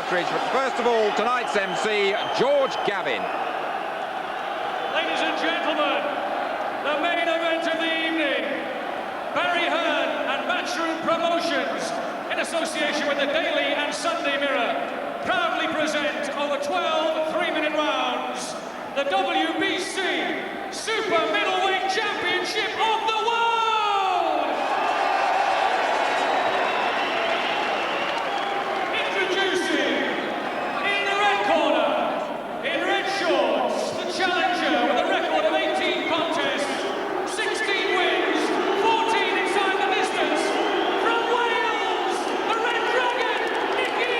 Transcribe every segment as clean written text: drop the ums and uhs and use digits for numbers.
cartridge. But first of all, tonight's MC, George Gavin. Ladies and gentlemen, the main event of the evening. Barry Hearn and Matchroom Promotions, in association with the Daily and Sunday Mirror, proudly present over 12 3-minute rounds the WBC Super Middleweight Championship of the World! Introducing, in the red corner, in red shorts, the challenger with a record of 18 contests, 16 wins, 14 inside the distance, from Wales, the Red Dragon, Nicky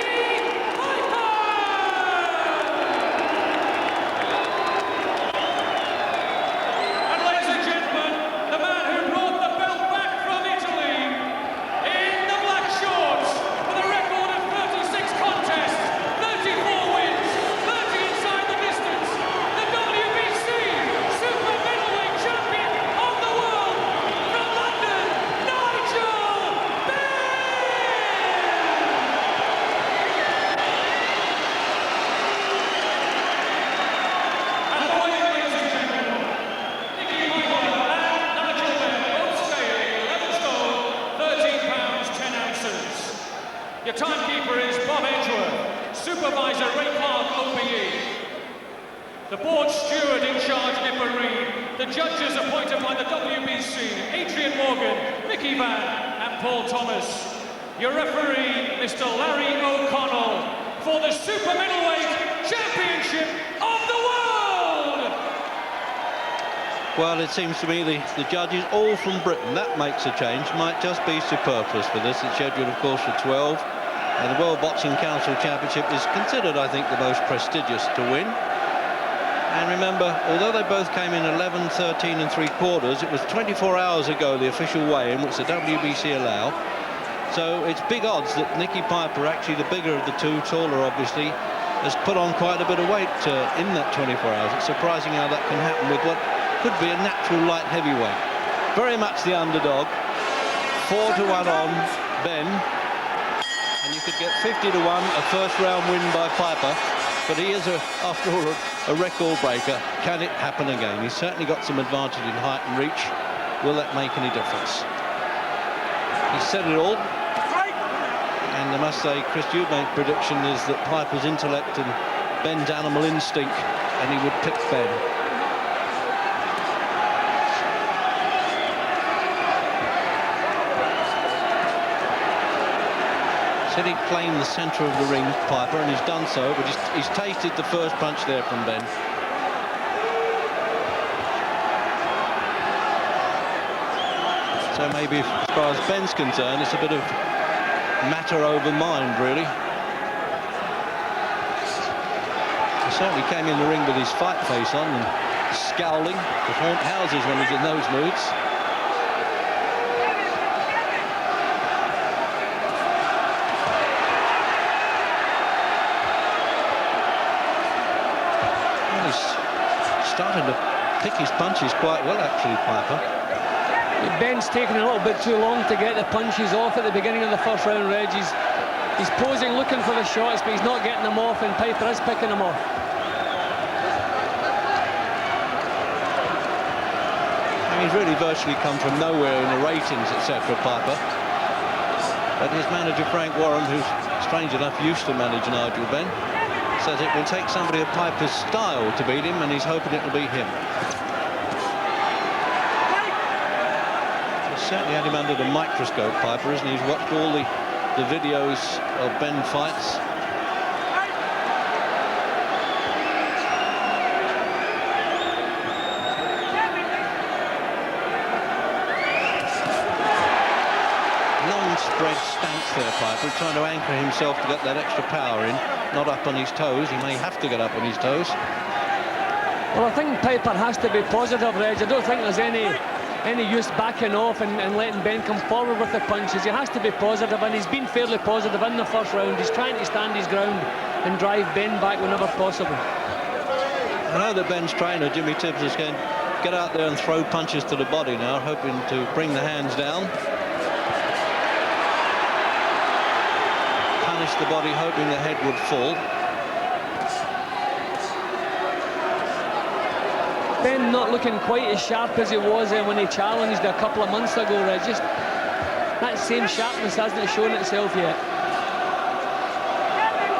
Piper! And ladies and gentlemen, the man who brought the belt back from Italy, in the black shorts, with a record of 36 contests, 34 wins, 30 inside the distance, the WBC Super Middleweight Champion of the World, from London, Nigel Benn! And the way, ladies and gentlemen, Nicky Piper and Nigel Benn both scale 11 stone, 13 pounds, 10 ounces. Your timekeeper is Bob Edgeworth, supervisor Ray Clark, OBE. The board steward in charge, Nipper Reed. The judges appointed by the WBC, Adrian Morgan, Mickey Van, and Paul Thomas. Your referee, Mr. Larry O'Connell, for the Super Middleweight Championship of the World! Well, it seems to me the judges, all from Britain, that makes a change. Might just be superfluous for this. It's scheduled, of course, for 12. And the World Boxing Council Championship is considered, I think, the most prestigious to win. And remember, although they both came in 11, 13 and 3/4, it was 24 hours ago, the official weigh-in, which the WBC allow. So it's big odds that Nicky Piper, actually the bigger of the two, taller obviously, has put on quite a bit of weight in that 24 hours. It's surprising how that can happen with what could be a natural light heavyweight. Very much the underdog. 4-1 on Benn. And you could get 50-1, a first-round win by Piper. But he is, after all, a record breaker. Can it happen again? He's certainly got some advantage in height and reach. Will that make any difference? He's said it all. And I must say, Chris Eubank's prediction is that Piper's intellect and Benn's animal instinct, and he would pick Benn. Said he'd claim the centre of the ring, Piper, and he's done so, but he's tasted the first punch there from Benn. So maybe, as far as Benn's concerned, it's a bit of matter over mind, really. He certainly came in the ring with his fight face on and scowling to haunt houses when he's in those moods. Starting to pick his punches quite well, actually, Piper. Ben's taking a little bit too long to get the punches off at the beginning of the first round, Reg. He's posing, looking for the shots, but he's not getting them off, and Piper is picking them off. And he's really virtually come from nowhere in the ratings, etc., Piper. But his manager, Frank Warren, who's, strange enough, used to manage Nigel Benn, says it will take somebody of Piper's style to beat him, and he's hoping it will be him. He's certainly had him under the microscope, Piper, isn't he? He's watched all the videos of Benn fights. Spread stance there, Piper, trying to anchor himself to get that extra power in, not up on his toes. He may have to get up on his toes. Well, I think Piper has to be positive, Reg. I don't think there's any use backing off and letting Benn come forward with the punches. He has to be positive, and he's been fairly positive in the first round. He's trying to stand his ground and drive Benn back whenever possible. I know that Benn's trainer, Jimmy Tibbs, is going to get out there and throw punches to the body now, hoping to bring the hands down. punish the body, hoping the head would fall. Ben not looking quite as sharp as he was when he challenged a couple of months ago, Reg. Just that same sharpness hasn't shown itself yet.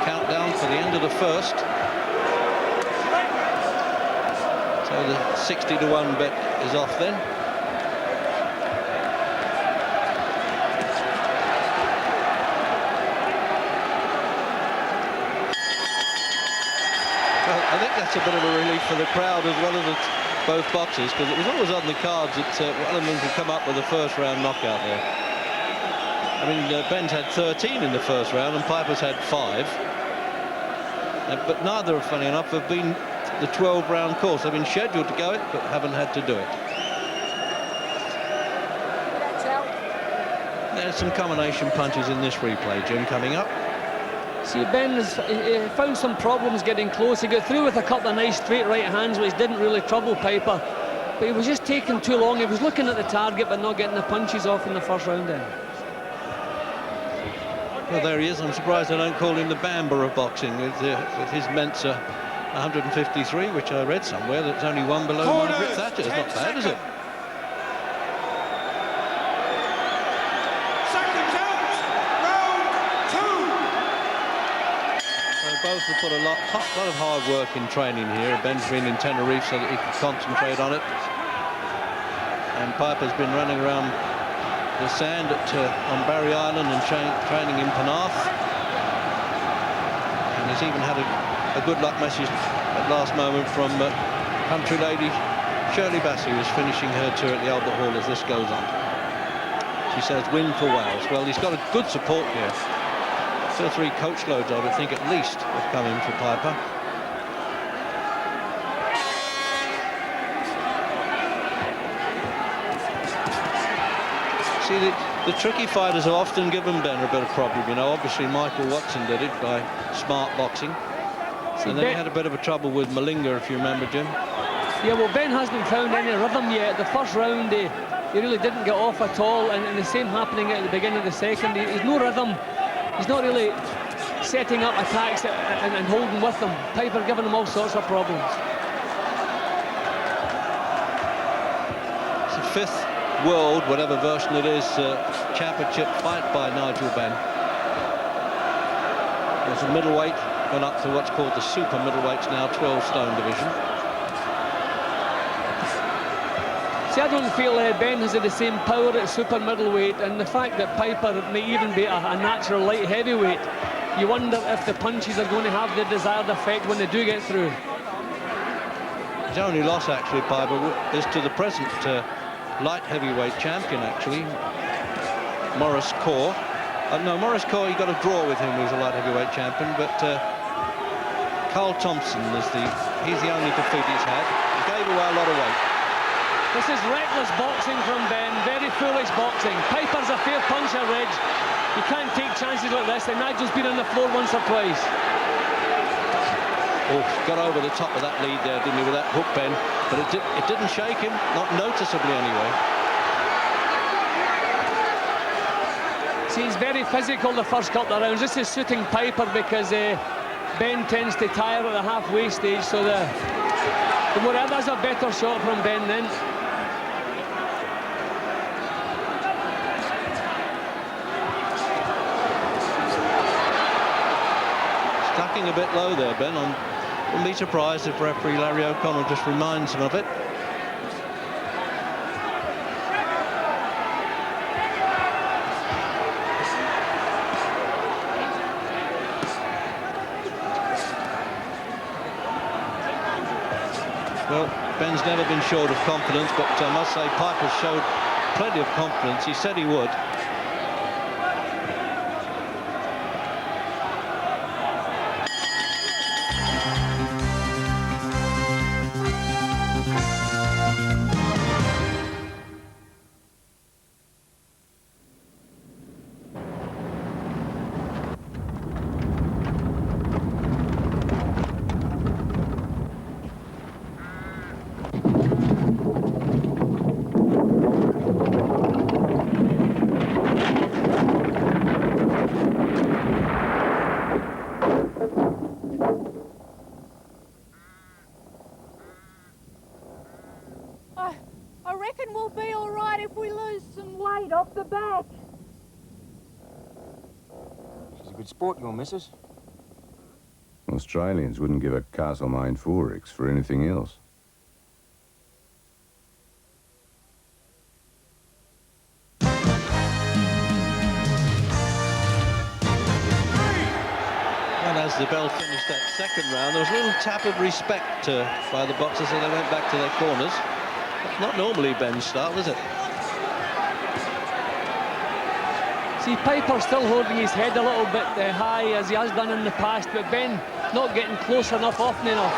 Countdown for the end of the first. So the 60-1 bet is off then. Well, I think that's a bit of a relief for the crowd as well as both boxers, because it was always on the cards that one of them could come up with a first-round knockout there. I mean, Benn's had 13 in the first round and Piper's had 5. But neither, funny enough, have been the 12-round course. They've been scheduled to go it, but haven't had to do it. There's some combination punches in this replay, Jim, coming up. See, Ben has found some problems getting close. He got through with a couple of nice straight right hands, which didn't really trouble Piper. But he was just taking too long. He was looking at the target, but not getting the punches off in the first round then. Well, there he is. I'm surprised they don't call him the Bamber of boxing with his Mensa 153, which I read somewhere that's only one below Margaret Thatcher. It's not bad, is it? Both have put a lot of hard work in training here. Ben's been in Tenerife so that he can concentrate on it. And Piper's been running around the sand on Barry Island and training in Penarth. And he's even had a good luck message at last moment from country lady Shirley Bassey, who's finishing her tour at the Albert Hall as this goes on. She says, win for Wales. Well, he's got a good support here. 2 or 3 coach loads, I would think, at least, have come in for Piper. See, the tricky fighters have often given Ben a bit of problem. You know, obviously Michael Watson did it by smart boxing. And then he had a bit of a trouble with Malinga, if you remember, Jim. Yeah, well, Ben hasn't found any rhythm yet. The first round, he really didn't get off at all. And the same happening at the beginning of the second. He's no rhythm. He's not really setting up attacks and holding with them. Piper giving him all sorts of problems. It's the 5th world, whatever version it is, championship fight by Nigel Benn. There's a middleweight, gone up to what's called the Super Middleweights now, 12-stone division. See, I don't feel Ben has the same power at super middleweight, and the fact that Piper may even be a natural light heavyweight, you wonder if the punches are going to have the desired effect when they do get through. His only loss, actually, Piper, is to the present light heavyweight champion, actually, Maurice Kaur. No, Maurice Kaur, he got a draw with him, who's a light heavyweight champion, but Carl Thompson he's the only defeat he's had. He gave away a lot of weight. This is reckless boxing from Ben, very foolish boxing. Piper's a fair puncher, Reg. You can't take chances like this, and Nigel's been on the floor once or twice. Oh, got over the top of that lead there, didn't he, with that hook, Ben? But it didn't shake him, not noticeably anyway. See, he's very physical the first couple of rounds. This is suiting Piper because Ben tends to tire at the halfway stage, so that's a better shot from Ben then. Stucking a bit low there, Ben. I wouldn't be surprised if referee Larry O'Connell just reminds him of it. Well, Ben's never been short of confidence, but I must say Piper showed plenty of confidence. He said he would. reckon we'll be all right if we lose some weight off the back. She's a good sport, your missus. Australians wouldn't give a Castlemaine 4X for anything else. And as the bell finished that second round, there was a little tap of respect by the boxers, and they went back to their corners. That's not normally Ben's style, is it? See, Piper still holding his head a little bit high, as he has done in the past, but Ben not getting close enough, often enough.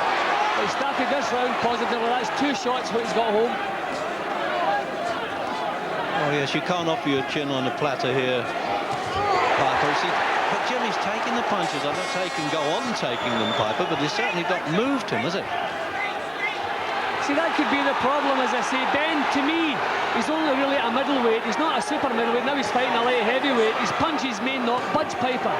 But he started this round positively. That's 2 shots what he's got home. Oh yes, you can't offer your chin on a platter here, Piper. See, but Jimmy's taking the punches. I'm not saying he can go on taking them, Piper, but he's certainly not moved him, has it? See, that could be the problem, as I say. Ben, to me, he's only really a middleweight. He's not a super middleweight. Now he's fighting a light heavyweight. His punches may not budge Piper.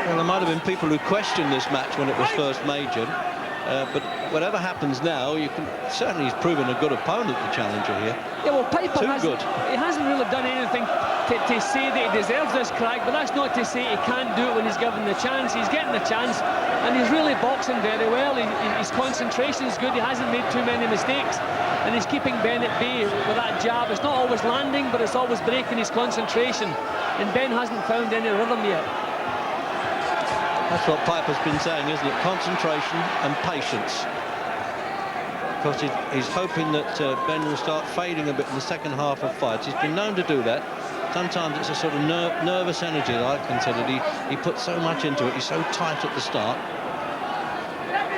Well, there might have been people who questioned this match when it was first majored. But whatever happens now, certainly he's proven a good opponent, the challenger here. Yeah, well, Piper he hasn't really done anything to say that he deserves this crack, but that's not to say he can't do it when he's given the chance. He's getting the chance, and he's really boxing very well. His concentration is good. He hasn't made too many mistakes, and he's keeping Ben at bay with that jab. It's not always landing, but it's always breaking his concentration, and Ben hasn't found any rhythm yet. That's what Piper's been saying, isn't it? Concentration and patience. Because he's hoping that Ben will start fading a bit in the second half of fights. He's been known to do that. Sometimes it's a sort of nervous energy that I considered. He puts so much into it. He's so tight at the start.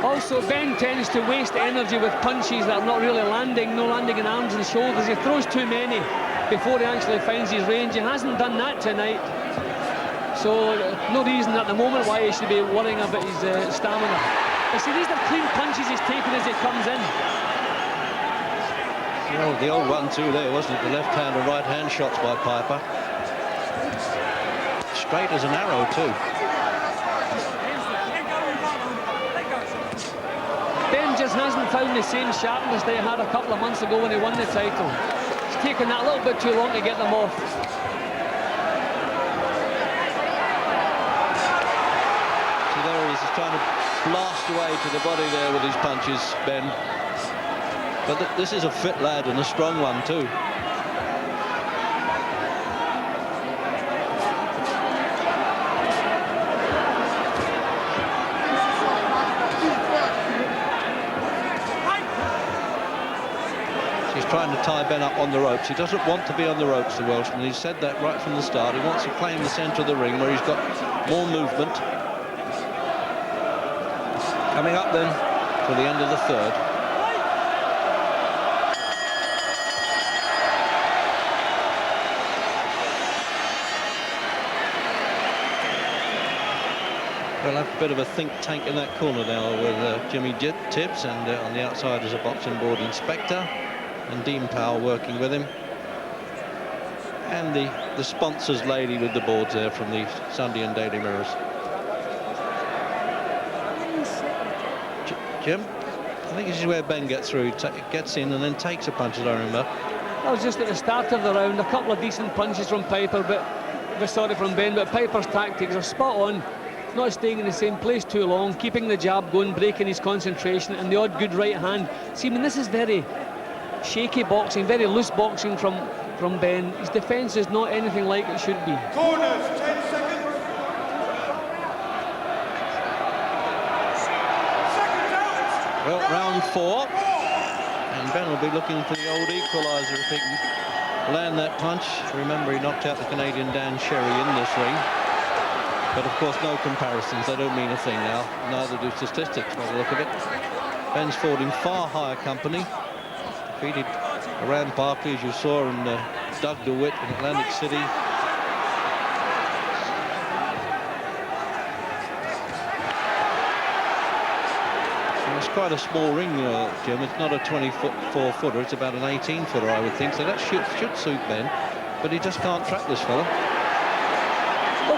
Also, Ben tends to waste energy with punches that are not really landing, no landing in arms and shoulders. He throws too many before he actually finds his range. He hasn't done that tonight. So no reason at the moment why he should be worrying about his stamina. But see, these are clean punches he's taking as he comes in. The old 1-2 there, wasn't it? The left hand and right hand shots by Piper. Straight as an arrow too. Ben just hasn't found the same sharpness that he had a couple of months ago when he won the title. It's taken that a little bit too long to get them off. He's trying to blast away to the body there with his punches, Ben. But this is a fit lad and a strong one too. He's trying to tie Ben up on the ropes. He doesn't want to be on the ropes, the Welshman. He said that right from the start. He wants to claim the centre of the ring where he's got more movement. Coming up then for the end of the third. We'll have a bit of a think tank in that corner now with Jimmy Tibbs, and on the outside is a boxing board inspector, and Dean Powell working with him. And the sponsors lady with the boards there from the Sunday and Daily Mirrors. Jim, I think this is where Ben gets through. Gets in and then takes a punch, as I remember. That was just at the start of the round. A couple of decent punches from Piper, from Ben, but Piper's tactics are spot on. Not staying in the same place too long, keeping the jab going, breaking his concentration, and the odd good right hand. See, I mean, this is very shaky boxing, very loose boxing from Ben. His defence is not anything like it should be. Corners, 10 seconds. Well, round 4, and Ben will be looking for the old equaliser if he can land that punch. Remember, he knocked out the Canadian Dan Sherry in this ring. But of course, no comparisons. They don't mean a thing now. Neither do statistics by the look of it. Ben's fought in far higher company. Defeated Iran Barkley, as you saw, and Doug DeWitt in Atlantic City. It's quite a small ring, Jim. It's not a 24-footer. It's about an 18-footer, I would think. So that should suit Ben. But he just can't track this fella.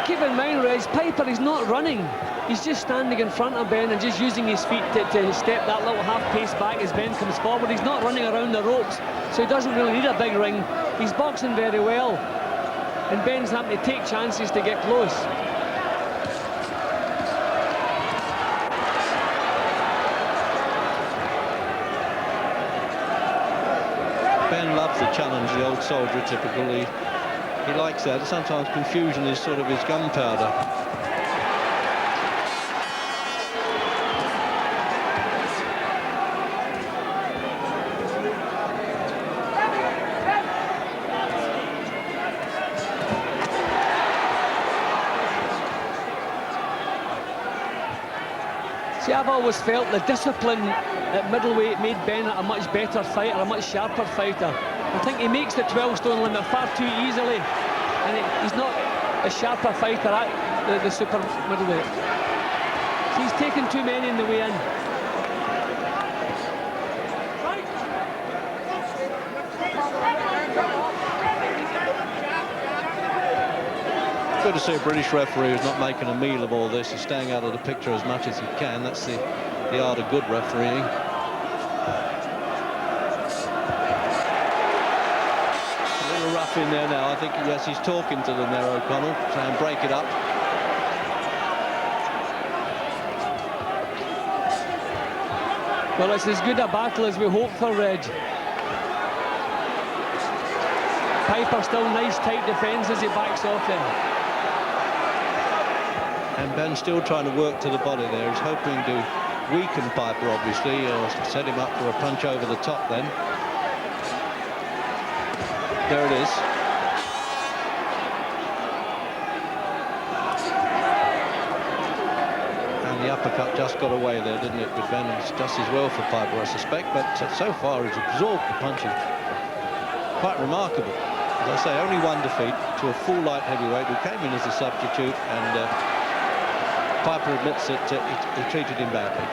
keep in mind, Reg, Piper is not running. He's just standing in front of Ben and just using his feet to step that little half pace back as Ben comes forward. He's not running around the ropes, so he doesn't really need a big ring. He's boxing very well, and Ben's having to take chances to get close. Ben loves the challenge, the old soldier, typically. He likes that. Sometimes confusion is sort of his gunpowder. See, I've always felt the discipline at middleweight made Ben a much better fighter, a much sharper fighter. I think he makes the 12-stone limit far too easily, and he's not a sharper fighter at the super middleweight. So he's taken too many in the way in. Good to see a British referee who's not making a meal of all this. He's staying out of the picture as much as he can. That's the art of good refereeing. A little rough in there now. I think, yes, he's talking to them there, O'Connell, trying to break it up. Well, it's as good a battle as we hoped for, Reg. Piper still nice tight defence as he backs off there. And Ben still trying to work to the body there. He's hoping to weaken Piper, obviously, or set him up for a punch over the top then. There it is. And the uppercut just got away there, didn't it, with Ben? It's just as well for Piper, I suspect, but so far he's absorbed the punching. Quite remarkable. As I say, only one defeat to a full light heavyweight who came in as a substitute, and Piper admits that he treated him badly.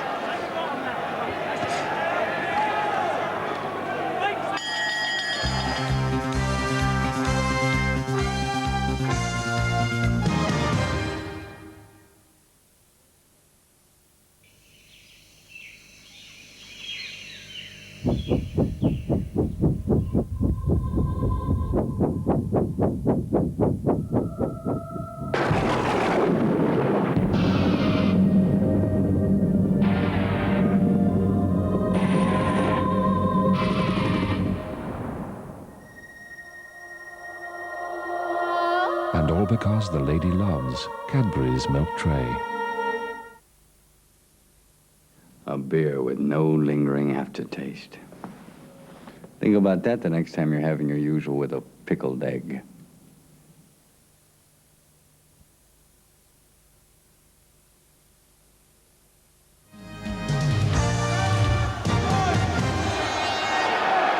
And all because the lady loves Cadbury's milk tray. A beer with no lingering aftertaste. Think about that the next time you're having your usual with a pickled egg.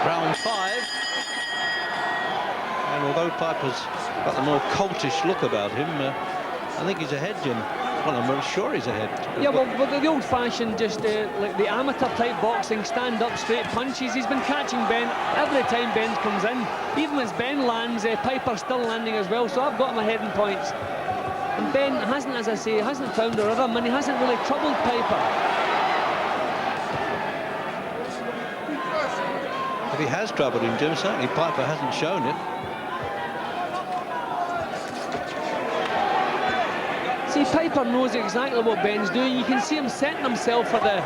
Round 5. And although Piper's got the more cultish look about him, I think he's ahead, Jim. Well, I'm sure he's ahead. Yeah, well, the old-fashioned, just like the amateur-type boxing, stand-up, straight punches. He's been catching Ben every time Ben comes in. Even as Ben lands, Piper's still landing as well, so I've got him ahead in points. And Ben hasn't, as I say, hasn't found a rhythm, and he hasn't really troubled Piper. If he has troubled him, Jim, certainly Piper hasn't shown it. See, Piper knows exactly what Ben's doing. You can see him setting himself for the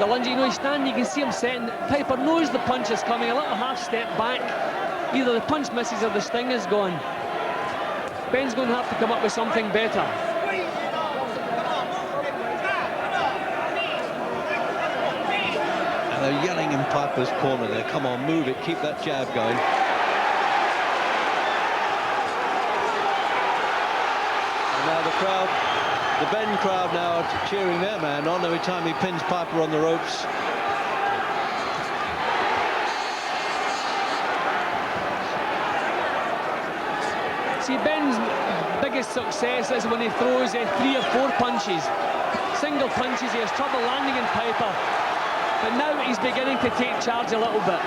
lunge. You know, he's standing, you can see him setting. Piper knows the punch is coming, a little half step back. Either the punch misses or the sting is gone. Ben's going to have to come up with something better. And they're yelling in Piper's corner there. Come on, move it, keep that jab going. Now the crowd, the Ben crowd now are cheering their man on every time he pins Piper on the ropes. See, Ben's biggest success is when he throws 3 or 4 punches. Single punches, he has trouble landing in Piper. But now he's beginning to take charge a little bit.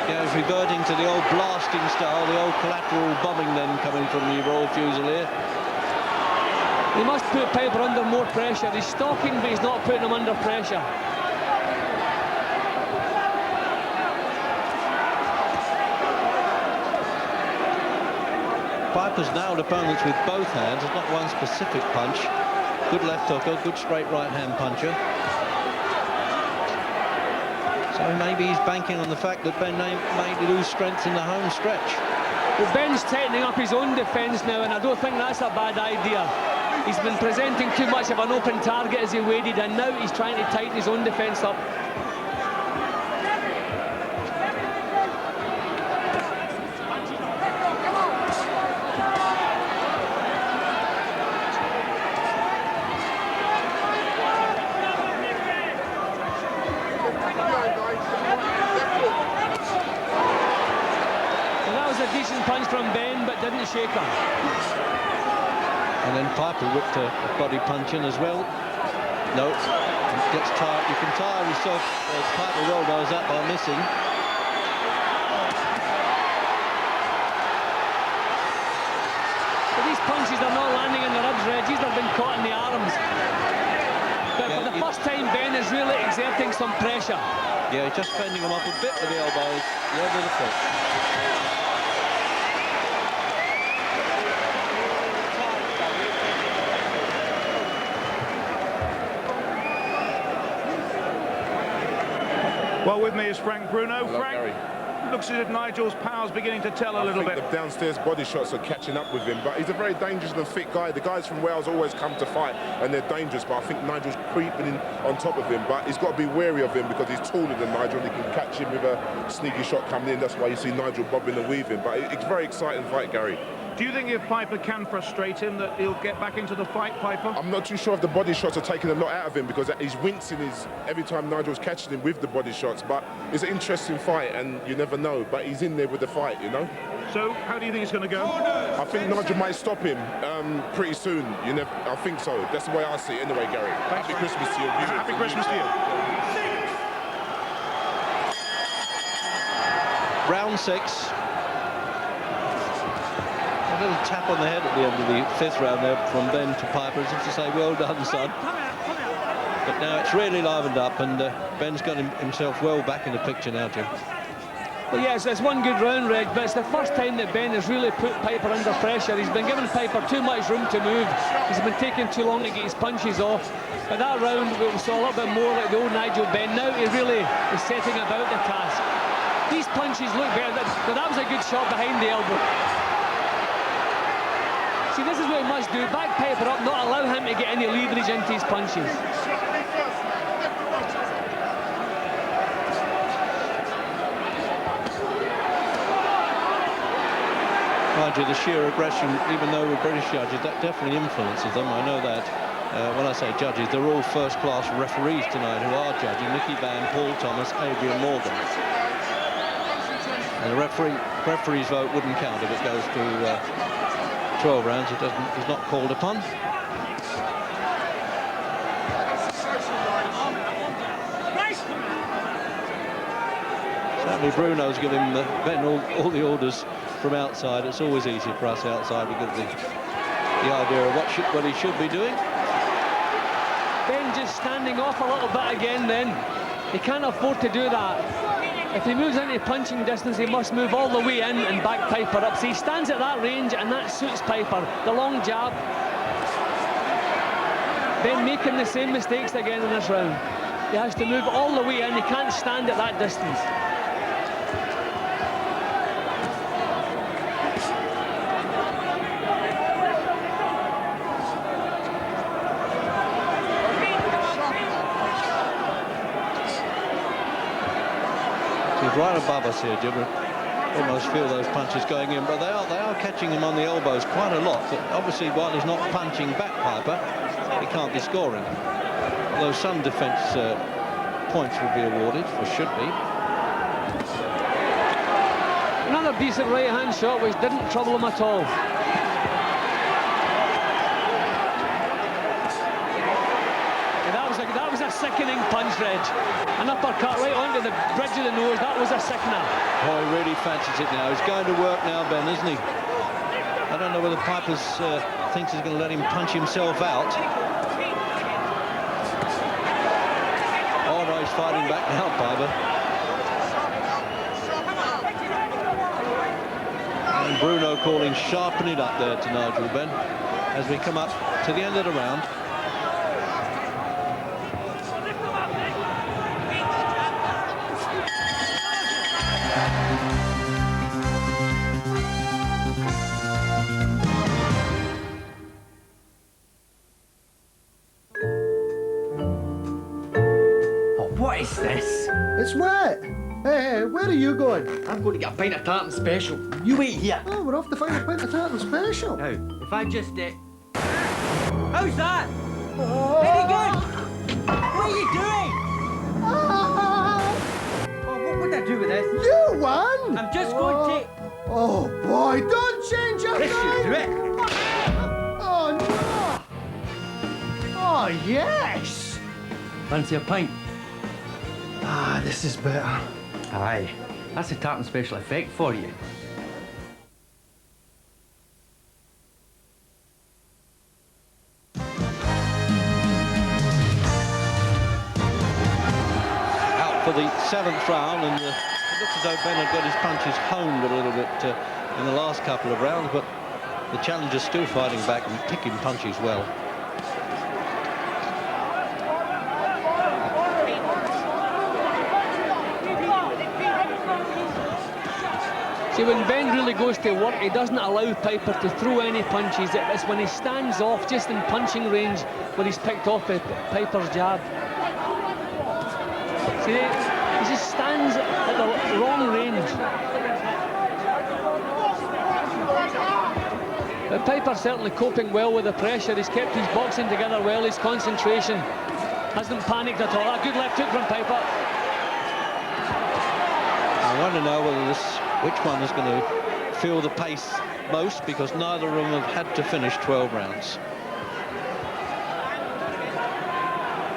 Yeah, he's reverting to the old blasting style, the old collateral bombing then coming from the Royal Fusilier. He must put Piper under more pressure. He's stalking, but he's not putting him under pressure. Piper's nailed opponents with both hands. It's not one specific punch. Good left hooker, good straight right-hand puncher. So maybe he's banking on the fact that Ben may lose strength in the home stretch. Well, Ben's tightening up his own defence now, and I don't think that's a bad idea. He's been presenting too much of an open target as he waited, and now he's trying to tighten his own defence up. Punch from Ben, but didn't shake him. And then Piper whipped a body punch in as well. No, gets tired. You can tire yourself. Piper well knows that by missing. But these punches are not landing in the ribs, Reggie. They've been caught in the arms. But for the first time, Ben is really exerting some pressure. Yeah, just fending him up a bit with the elbows, the over the foot. Well, with me is Frank Bruno. Hello, Frank, Gary. looks as if Nigel's power's beginning to tell a little bit. The downstairs body shots are catching up with him, but he's a very dangerous and fit guy. The guys from Wales always come to fight, and they're dangerous, but I think Nigel's creeping in on top of him, but he's got to be wary of him because he's taller than Nigel, and he can catch him with a sneaky shot coming in. That's why you see Nigel bobbing and weaving, but it's a very exciting fight, Gary. Do you think if Piper can frustrate him that he'll get back into the fight, Piper? I'm not too sure if the body shots are taking a lot out of him because he's wincing every time Nigel's catching him with the body shots, but it's an interesting fight and you never know, but he's in there with the fight, you know? So, how do you think it's going to go? I think Nigel might stop him pretty soon. I think so. That's the way I see it anyway, Gary. Thanks, Happy Christmas to you. Happy Christmas to you. Round 6. A little tap on the head at the end of the 5th round there from Ben to Piper, as if to say, well done, son. But now it's really livened up, and Ben's got himself well back in the picture now, Jim. Well, yes, it's one good round, Reg, but it's the first time that Ben has really put Piper under pressure. He's been giving Piper too much room to move. He's been taking too long to get his punches off. But that round, we saw a little bit more like the old Nigel Benn. Now he really is setting about the task. These punches look better. That was a good shot behind the elbow. See, this is what he must do. Back Piper up, not allow him to get any leverage into his punches. Mind you, the sheer aggression, even though we're British judges, that definitely influences them. I know that. When I say judges, they're all first-class referees tonight who are judging. Nicky Piper, Paul Thomas, Adrian Morgan. And the referee's vote wouldn't count if it goes to 12 rounds. He's not called upon. Certainly Bruno's giving Ben all the orders from outside. It's always easy for us outside to get the idea of what he should be doing. Ben just standing off a little bit again then. He can't afford to do that. If he moves into punching distance, he must move all the way in and back Piper up. So he stands at that range, and that suits Piper. The long jab. Ben making the same mistakes again in this round. He has to move all the way in. He can't stand at that distance. He's right above us here, Jim. Almost feel those punches going in, but they are catching him on the elbows quite a lot. But obviously, while he's not punching back Piper, he can't be scoring. Although some defence points will be awarded, or should be. Another decent right-hand shot, which didn't trouble him at all. sickening punch, Reg. An uppercut right onto the bridge of the nose. That was a sickener. Oh, he really fancies it now. He's going to work now, Ben, isn't he? I don't know whether Piper thinks he's going to let him punch himself out. Oh, no, he's fighting back now, Piper. And Bruno calling sharpen it up there to Nigel Benn as we come up to the end of the round. What is this? It's wet. Hey, where are you going? I'm going to get a pint of tartan special. You wait here. Oh, we're off to find a pint of tartan special. Now, if I just... How's that? Very good. What are you doing? Oh, what would I do with this? You won! I'm just going to... Oh, boy, don't change your This should do it. Oh, no. Oh, yes. Fancy a pint? Ah, this is better. Aye, that's a tartan special effect for you. Out for the 7th round, and it looks as though Ben had got his punches honed a little bit in the last couple of rounds, but the challenger's still fighting back and picking punches well. See, when Ben really goes to work, he doesn't allow Piper to throw any punches. It's when he stands off just in punching range where he's picked off Piper's jab. See, he just stands at the wrong range. But Piper's certainly coping well with the pressure. He's kept his boxing together well, his concentration. Hasn't panicked at all. A good left hook from Piper. I want to know whether which one is going to feel the pace most, because neither of them have had to finish 12 rounds.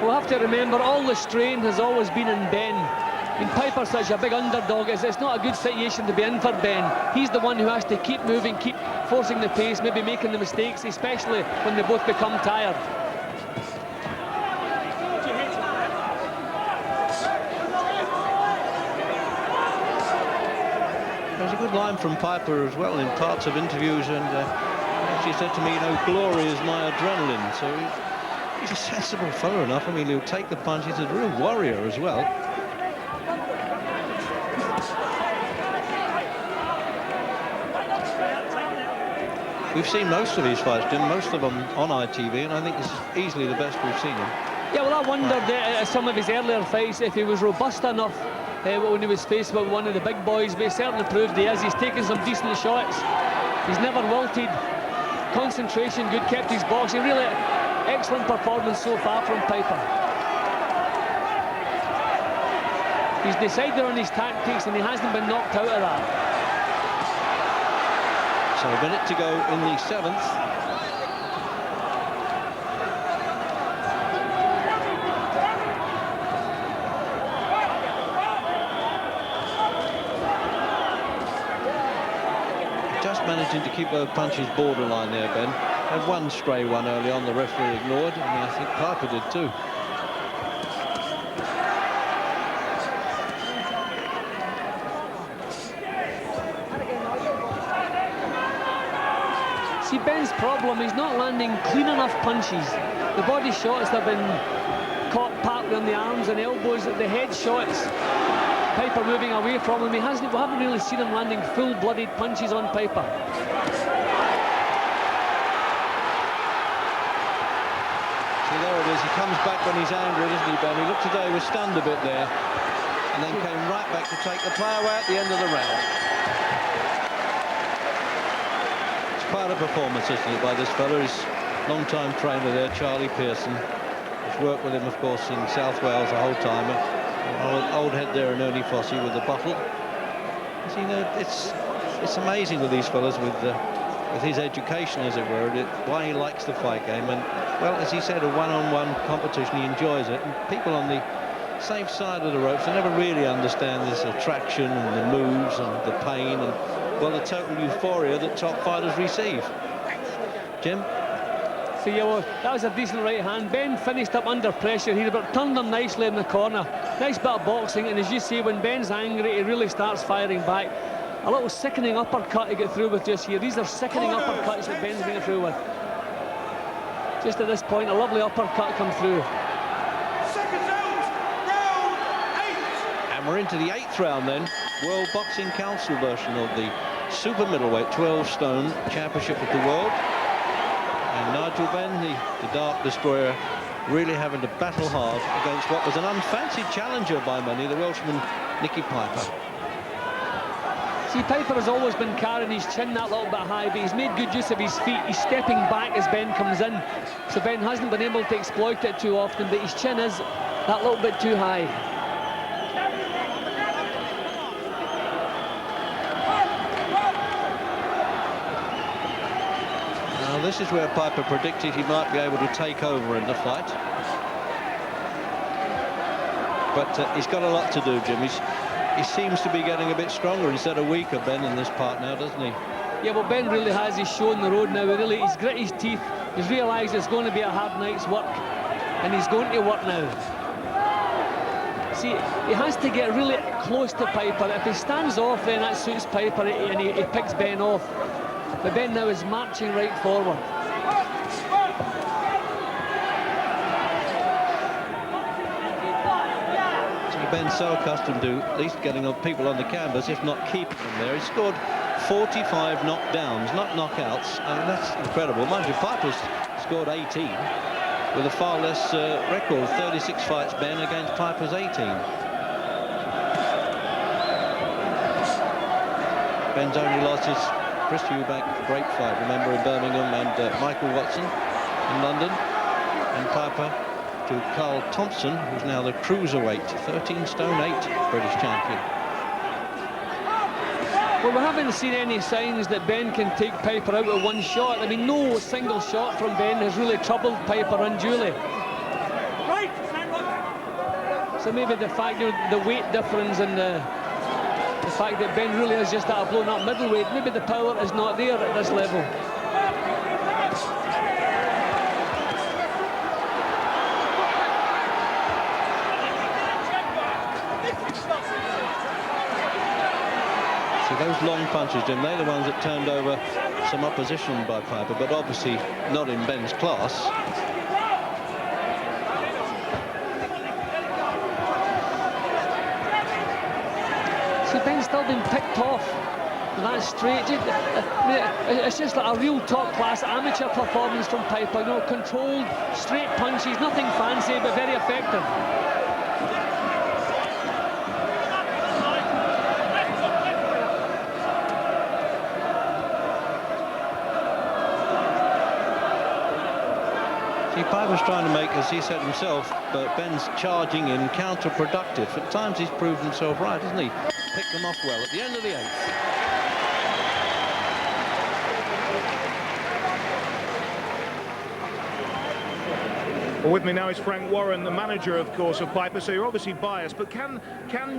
We'll have to remember all the strain has always been in Ben. I mean, Piper's such a big underdog. It's not a good situation to be in for Ben. He's the one who has to keep moving, keep forcing the pace, maybe making the mistakes, especially when they both become tired. There's a good line from Piper as well in parts of interviews, and she said to me, you know, glory is my adrenaline. So he's a sensible fellow enough. I mean, he'll take the punch. He's a real warrior as well. We've seen most of his fights, Jim, most of them on ITV, and I think this is easily the best we've seen him. Yeah, well, I wondered at some of his earlier fights if he was robust enough when he was faced with one of the big boys, but he certainly proved he is. He's taken some decent shots. He's never wilted. Concentration good, kept his boxing. Really excellent performance so far from Piper. He's decided on his tactics and he hasn't been knocked out of that. So a minute to go in the 7th. Managing to keep those punches borderline there, Ben. Had one stray one early on, the referee ignored, and I think Piper did too. See, Ben's problem, he's not landing clean enough punches. The body shots have been caught partly on the arms and elbows, the head shots. Piper moving away from him. We haven't really seen him landing full-blooded punches on Piper. See, there it is. He comes back when he's angry, doesn't he, Ben? He looked as though he was stunned a bit there, and then came right back to take the play away at the end of the round. It's quite a performance, isn't it, by this fella? His long-time trainer there, Charlie Pearson, has worked with him, of course, in South Wales the whole time. Old head there in Ernie Fossey with the bottle. You know, it's amazing with these fellas with his education, as it were, why he likes the fight game, and well, as he said, a one-on-one competition. He enjoys it. And people on the safe side of the ropes, they never really understand this attraction and the moves and the pain and, well, the total euphoria that top fighters receive. Jim? So, yeah, well, that was a decent right hand. Ben finished up under pressure here, but turned him nicely in the corner. Nice bit of boxing, and as you see, when Ben's angry, he really starts firing back. A little sickening uppercut to get through with just here. These are sickening uppercuts that Ben's getting through with. Just at this point, a lovely uppercut come through. And we're into the 8th round then. World Boxing Council version of the Super Middleweight 12-stone Championship of the World. And Nigel Benn, the Dark Destroyer, really having to battle hard against what was an unfancied challenger by many, the Welshman Nicky Piper. See, Piper has always been carrying his chin that little bit high, but he's made good use of his feet. He's stepping back as Ben comes in. So Ben hasn't been able to exploit it too often, but his chin is that little bit too high. Now, this is where Piper predicted he might be able to take over in the fight. But he's got a lot to do, Jim. He seems to be getting a bit stronger instead of weaker, Ben, in this part now, doesn't he? Yeah, well, Ben really has. He's shown the road now. He's grit his teeth. He's realised it's going to be a hard night's work, and he's going to work now. See, he has to get really close to Piper. If he stands off, then that suits Piper, and he picks Ben off. But Ben now is marching right forward. Ben's so accustomed to at least getting people on the canvas, if not keeping them there. He scored 45 knockdowns, not knockouts. I mean, that's incredible. Mind you, Piper's scored 18 with a far less record. 36 fights, Ben, against Piper's 18. Ben's only loss is Chris Eubank, great fight, remember, in Birmingham, and Michael Watson in London, and Piper to Carl Thompson, who's now the cruiserweight, 13 stone 8 British champion. Well, we haven't seen any signs that Ben can take Piper out with one shot. I mean, no single shot from Ben has really troubled Piper unduly. So maybe the fact, you know, the weight difference and the fact that Ben really is just at a blown-up middleweight, maybe the power is not there at this level. Those long punches, Jim, they're the ones that turned over some opposition by Piper, but obviously not in Ben's class. See, Ben's still been picked off. That's straight. It's just like a real top-class amateur performance from Piper. You know, controlled, straight punches, nothing fancy, but very effective. Piper's trying to make, as he said himself, but Ben's charging in counterproductive. At times he's proved himself right, hasn't he? Picked them off well at the end of the 8th. Well, with me now is Frank Warren, the manager, of course, of Piper, so you're obviously biased, but can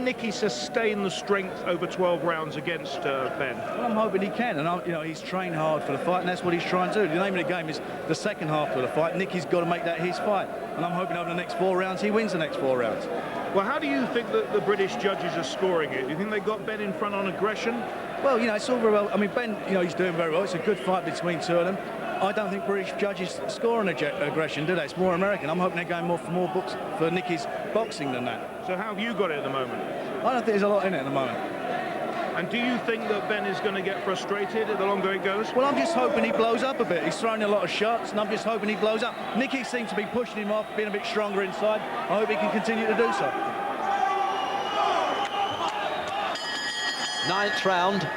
Nicky sustain the strength over 12 rounds against Ben? Well, I'm hoping he can, and you know, he's trained hard for the fight, and that's what he's trying to do. The name of the game is the second half of the fight. Nicky's got to make that his fight, and I'm hoping over the next 4 rounds he wins the next 4 rounds. Well, how do you think that the British judges are scoring it? Do you think they got Ben in front on aggression? Well, you know, it's all very well. I mean, Ben, you know, he's doing very well. It's a good fight between two of them. I don't think British judges score on aggression, do they? It's more American. I'm hoping they're going for more books for Nicky's boxing than that. So how have you got it at the moment? I don't think there's a lot in it at the moment. And do you think that Ben is going to get frustrated the longer it goes? Well, I'm just hoping he blows up a bit. He's throwing a lot of shots, and I'm just hoping he blows up. Nicky seems to be pushing him off, being a bit stronger inside. I hope he can continue to do so. 9th round.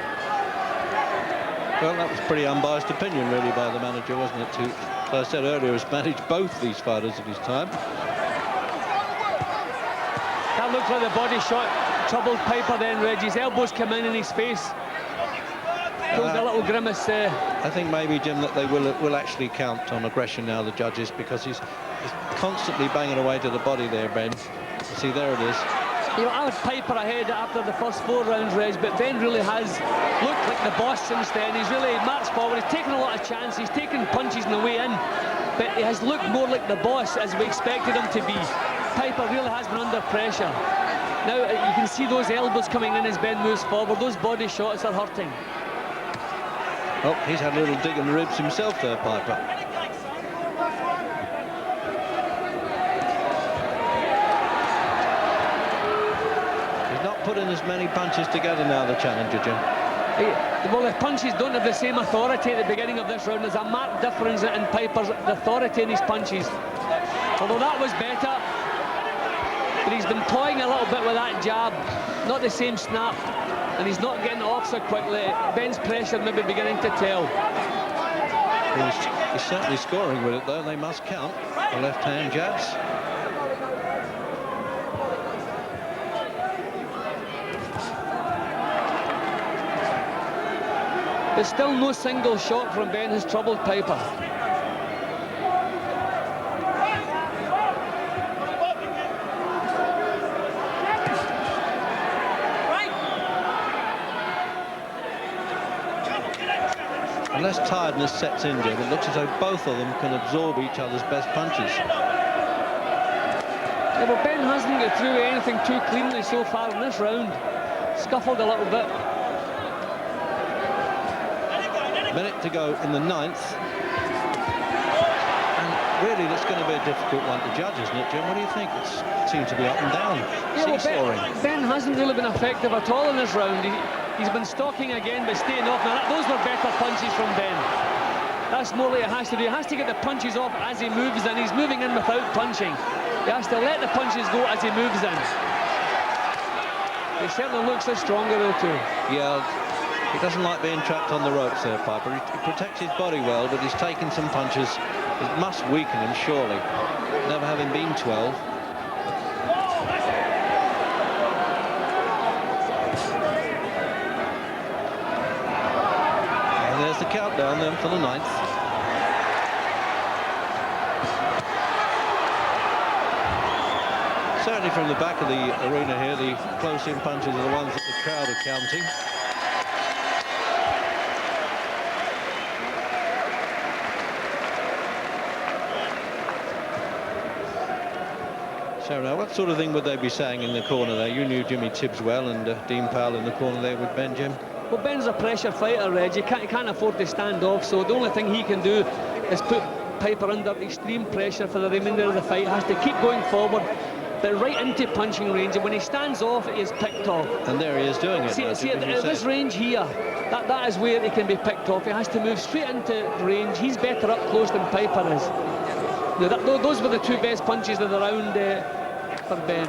Well, that was a pretty unbiased opinion, really, by the manager, wasn't it? As I said earlier, has managed both these fighters at his time. That looked like the body shot troubled Piper then, Reg. His elbows come in his face. pulled a little grimace there. I think maybe, Jim, that they will actually count on aggression now, the judges, because he's constantly banging away to the body there, Ben. See, there it is. You know, I had Piper ahead after the first 4 rounds, Reg, but Ben really has looked like the boss since then. He's really marched forward. He's taken a lot of chances. He's taken punches on the way in, but he has looked more like the boss as we expected him to be. Piper really has been under pressure. Now you can see those elbows coming in as Ben moves forward. Those body shots are hurting. Oh, he's had a little dig in the ribs himself there, Piper. He's not putting as many punches together now, the challenger, Jim. Well, the punches don't have the same authority at the beginning of this round. There's a marked difference in Piper's authority in his punches. Although that was better. But he's been toying a little bit with that jab. Not the same snap. And he's not getting off so quickly. Ben's pressure may be beginning to tell. He's certainly scoring with it, though. They must count the left-hand jabs. But still no single shot from Ben has troubled Piper. Unless tiredness sets in, Jim, it looks as though both of them can absorb each other's best punches. Yeah, well, Ben hasn't got through anything too cleanly so far in this round. Scuffled a little bit. Minute to go in the 9th. And really, that's going to be a difficult one to judge, isn't it, Jim? What do you think? It seems to be up and down. Yeah, well, seesawing. Ben hasn't really been effective at all in this round. He's been stalking again, but staying off. Now, those were better punches from Ben. That's more like it has to do. He has to get the punches off as he moves in. He's moving in without punching. He has to let the punches go as he moves in. He certainly looks the stronger of the two. Yeah, he doesn't like being trapped on the ropes there, Piper. He protects his body well, but he's taken some punches that must weaken him, surely. Never having been 12. There's the countdown then for the 9th. Certainly from the back of the arena here, the close-in punches are the ones that the crowd are counting. So now, what sort of thing would they be saying in the corner there? You knew Jimmy Tibbs well, and Dean Powell in the corner there with Ben, Jim. Well, Ben's a pressure fighter, Reg. He can't afford to stand off, so the only thing he can do is put Piper under extreme pressure for the remainder of the fight. He has to keep going forward, but right into punching range, and when he stands off, he is picked off. And there he is doing it. See at this range here, that is where he can be picked off. He has to move straight into range. He's better up close than Piper is. Now, those were the two best punches of the round for Ben.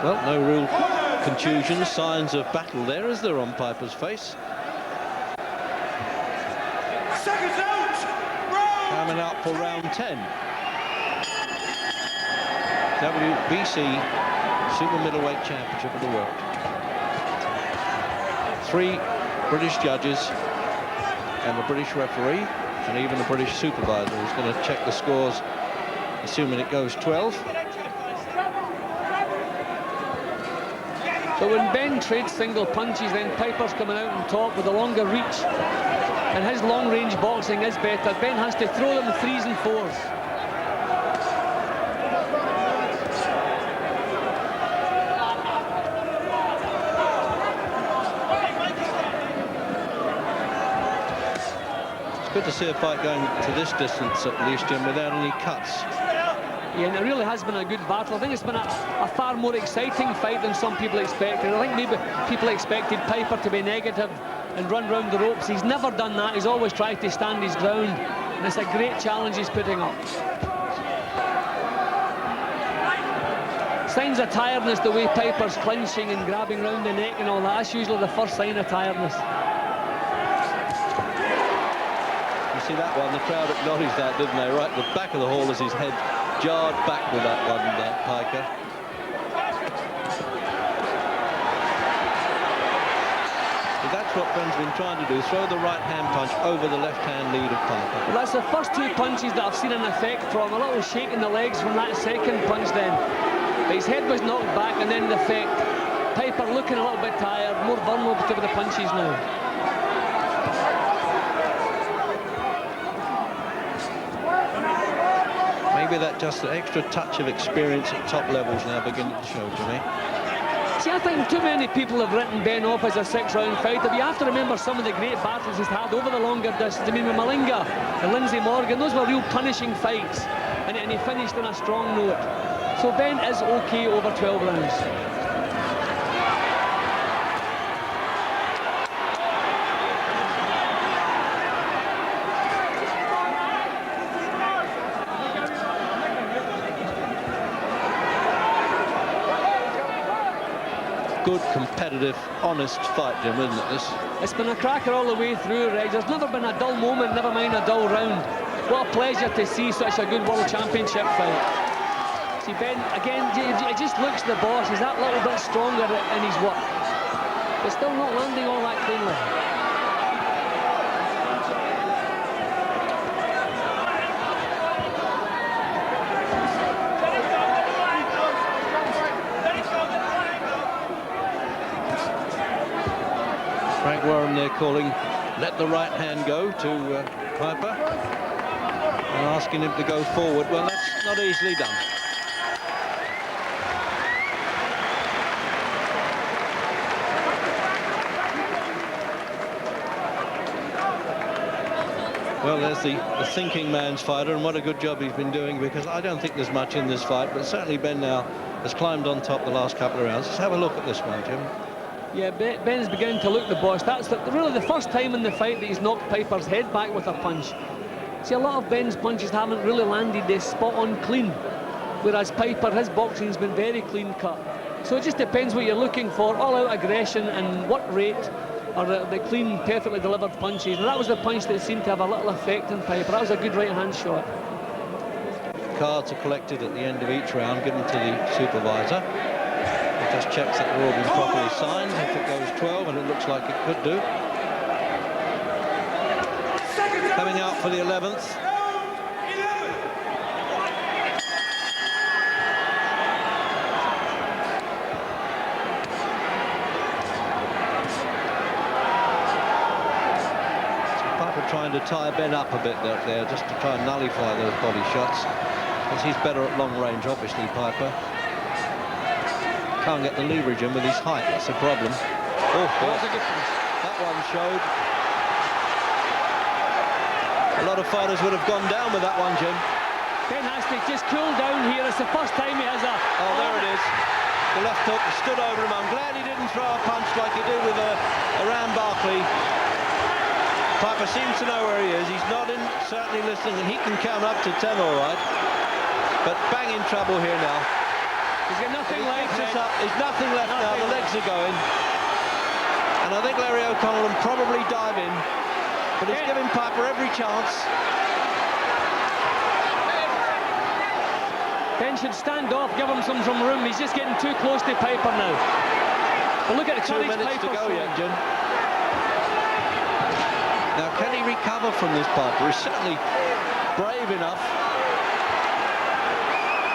Well, no real contusions, signs of battle there, is there, on Piper's face? Seconds out! Coming up for round 10. WBC Super Middleweight Championship of the world. 3 British judges and a British referee, and even a British supervisor who's going to check the scores, assuming it goes 12. So when Ben trades single punches, then Piper's coming out on top with a longer reach, and his long-range boxing is better. Ben has to throw them 3s and 4s. It's good to see a fight going to this distance, at least, Jim, without any cuts. Yeah, and it really has been a good battle. I think it's been a far more exciting fight than some people expected. I think maybe people expected Piper to be negative and run round the ropes. He's never done that. He's always tried to stand his ground, and it's a great challenge he's putting up. Signs of tiredness, the way Piper's clinching and grabbing round the neck and all that. That's usually the first sign of tiredness. You see that one, the crowd acknowledged that, didn't they? Right at the back of the hall as his head jarred back with that one, Piper. That's what Benn's been trying to do, throw the right-hand punch over the left-hand lead of Piper. Well, that's the first two punches that I've seen an effect from. A little shake in the legs from that second punch then. But his head was knocked back and then the effect. Piper looking a little bit tired, more vulnerable to the punches now. Maybe that just an extra touch of experience at top levels now beginning to show, Jimmy. See, I think too many people have written Ben off as a six-round fighter, but you have to remember some of the great battles he's had over the longer distance. I mean, with Malinga and Lindsay Morgan, those were real punishing fights, and he finished on a strong note. So Ben is okay over 12 rounds. Good, competitive, honest fight, Jim, isn't it, this? It's been a cracker all the way through, Reg. There's never been a dull moment, never mind a dull round. What a pleasure to see such a good World Championship fight. See, Ben, again, it just looks the boss. He's that little bit stronger in his work. But still not landing all that cleanly. Frank Warren there calling, let the right hand go to Piper and asking him to go forward. Well, that's not easily done. Well, there's the thinking man's fighter, and what a good job he's been doing, because I don't think there's much in this fight, but certainly Ben now has climbed on top the last couple of rounds. Let's have a look at this one, Jim. Yeah, Ben's beginning to look the boss. That's really the first time in the fight that he's knocked Piper's head back with a punch. See, a lot of Ben's punches haven't really landed this spot on clean, whereas Piper, his boxing's been very clean cut. So it just depends what you're looking for, all-out aggression and what rate, or the clean, perfectly delivered punches. And that was the punch that seemed to have a little effect on Piper. That was a good right-hand shot. Cards are collected at the end of each round, given to the supervisor. He just checks that they're all been properly signed. If it goes 12, and it looks like it could do. Coming out for the 11th. Trying to tie Ben up a bit there, just to try and nullify those body shots, because he's better at long range, obviously, Piper. Can't get the leverage in with his height, that's the problem. Oh, that one showed. A lot of fighters would have gone down with that one, Jim. Ben has to just cool down here. It's the first time he has a... Oh, there it is. The left hook stood over him. I'm glad he didn't throw a punch like he did with Ram Barkley. Piper seems to know where he is. He's nodding, certainly listening, and he can count up to 10 all right. But bang in trouble here now. He's got nothing left. There's nothing left now. The legs are going. And I think Larry O'Connell will probably dive in. But he's giving Piper every chance. Ben should stand off, give him some room. He's just getting too close to Piper now. But look at the 2 minutes to go yet, Jim. Now, can he recover from this, Piper? He's certainly brave enough.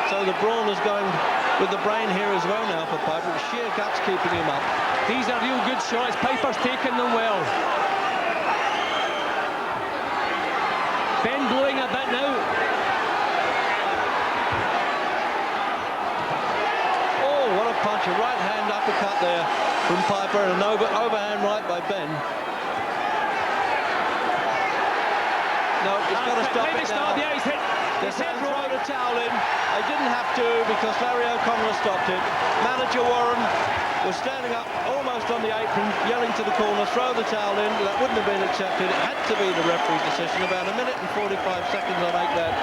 So the brawn is going with the brain here as well now for Piper. The sheer guts keeping him up. These are real good shots. Piper's taking them well. Ben blowing a bit now. Oh, what a punch. A right-hand uppercut there from Piper, and an overhand right by Ben. No, he's got to stop it now. Yeah, he's hit. They're saying throw the towel in. They didn't have to, because Larry O'Connell stopped it. Manager Warren was standing up almost on the apron, yelling to the corner, throw the towel in. That wouldn't have been accepted. It had to be the referee's decision. About 1 minute and 45 seconds I make that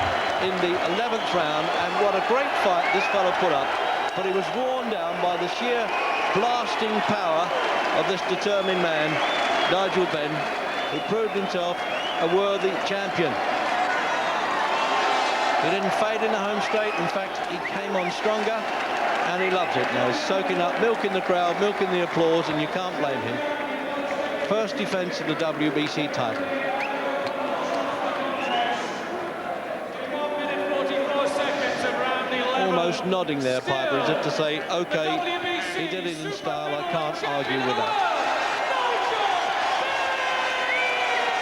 in the 11th round. And what a great fight this fellow put up. But he was worn down by the sheer blasting power of this determined man, Nigel Benn, who proved himself a worthy champion. He didn't fade in the home straight. In fact, he came on stronger, and he loves it now. He's soaking up, milking the crowd, milking the applause, and you can't blame him. First defence of the WBC title. 1 minute 44 seconds of round 11. Almost nodding there, Piper, as if to say, OK, he did it in style, I can't argue with that.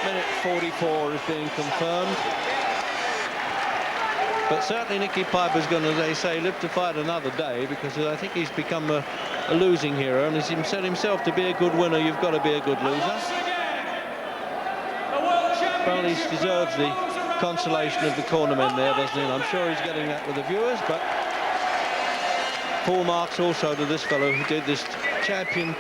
Minute 44 is being confirmed. But certainly Nicky Piper's going to, as they say, live to fight another day, because I think he's become a losing hero, and he's said himself, to be a good winner, you've got to be a good loser. Well, he deserves the consolation of the cornermen there, doesn't he? And I'm sure he's getting that with the viewers, but full marks also to this fellow who did this champion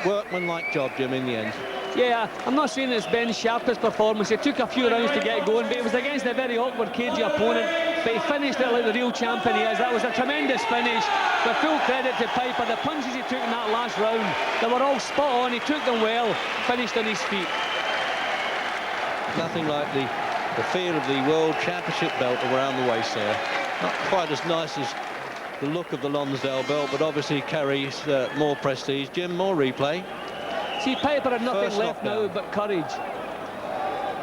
workmanlike job, Jim, in the end. Yeah, I'm not saying it's Ben's sharpest performance. It took a few rounds to get going, but it was against a very awkward, cagey opponent. But he finished it like the real champion he is. That was a tremendous finish. With full credit to Piper, the punches he took in that last round, they were all spot on. He took them well, finished on his feet. Nothing like the feel of the World Championship belt around the waist there. Not quite as nice as the look of the Lonsdale belt, but obviously carries more prestige. Jim, more replay. See, Piper had nothing left now but courage.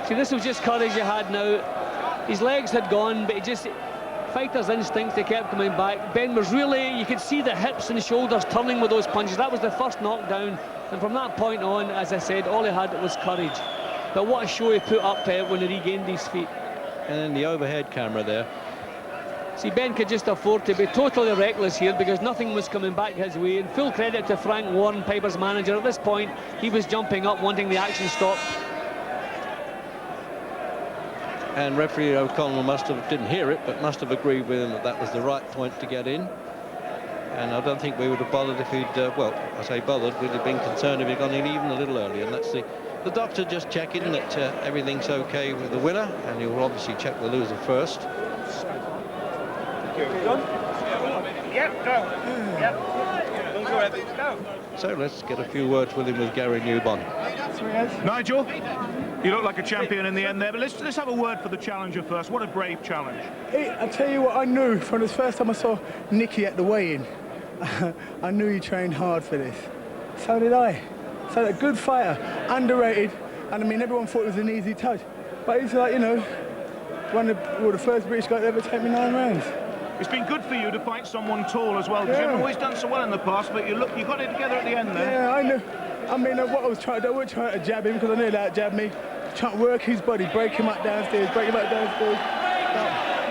See, this was just courage he had now. His legs had gone, but he just... Fighter's instincts, they kept coming back. Ben was really... You could see the hips and shoulders turning with those punches. That was the first knockdown. And from that point on, as I said, all he had was courage. But what a show he put up when he regained his feet. And then the overhead camera there. See, Ben could just afford to be totally reckless here because nothing was coming back his way. And full credit to Frank Warren, Piper's manager. At this point, he was jumping up, wanting the action stopped. And referee O'Connell didn't hear it, but must have agreed with him that that was the right point to get in. And I don't think we would have bothered if he'd, well, I say bothered, we'd have been concerned if he'd gone in even a little earlier. And that's the doctor just checking that everything's okay with the winner, and he will obviously check the loser first. Yep, go. Yep. Go ahead. Go. So let's get a few words with him with Gary Newbon. Nigel, you look like a champion in the end there, but let's have a word for the challenger first. What a brave challenge. I tell you what, I knew from the first time I saw Nicky at the weigh-in, I knew he trained hard for this. So did I. So a good fighter, underrated, and I mean everyone thought it was an easy touch, but he's like, you know, the first British guy to ever take me 9 rounds. It's been good for you to fight someone tall as well, because you've always done so well in the past, but you got it together at the end there. Yeah, I know. I mean, what I was trying to do, I wasn't trying to jab him because I knew that jab me. Trying to work his body, break him up downstairs, break him up downstairs.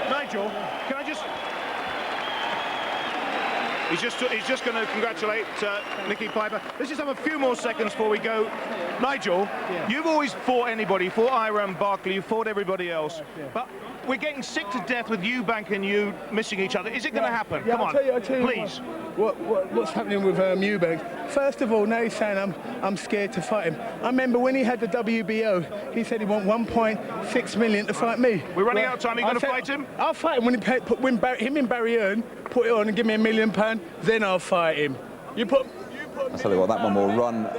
Nigel, can I just... He's just going to congratulate Nicky Piper. Let's just have a few more seconds before we go. Nigel, you've always fought anybody. You fought Ira and Barkley, you fought everybody else. But we're getting sick to death with Eubank and you missing each other. Is it going to happen? Come on, I'll tell you please. What's happening with Eubank? First of all, now he's saying I'm scared to fight him. I remember when he had the WBO, he said he want 1.6 million to fight me. We're running out of time. Are you going to fight him? I'll fight him when him and Barry Earn put it on and give me £1 million, then I'll fight him. I tell you what, that one will run.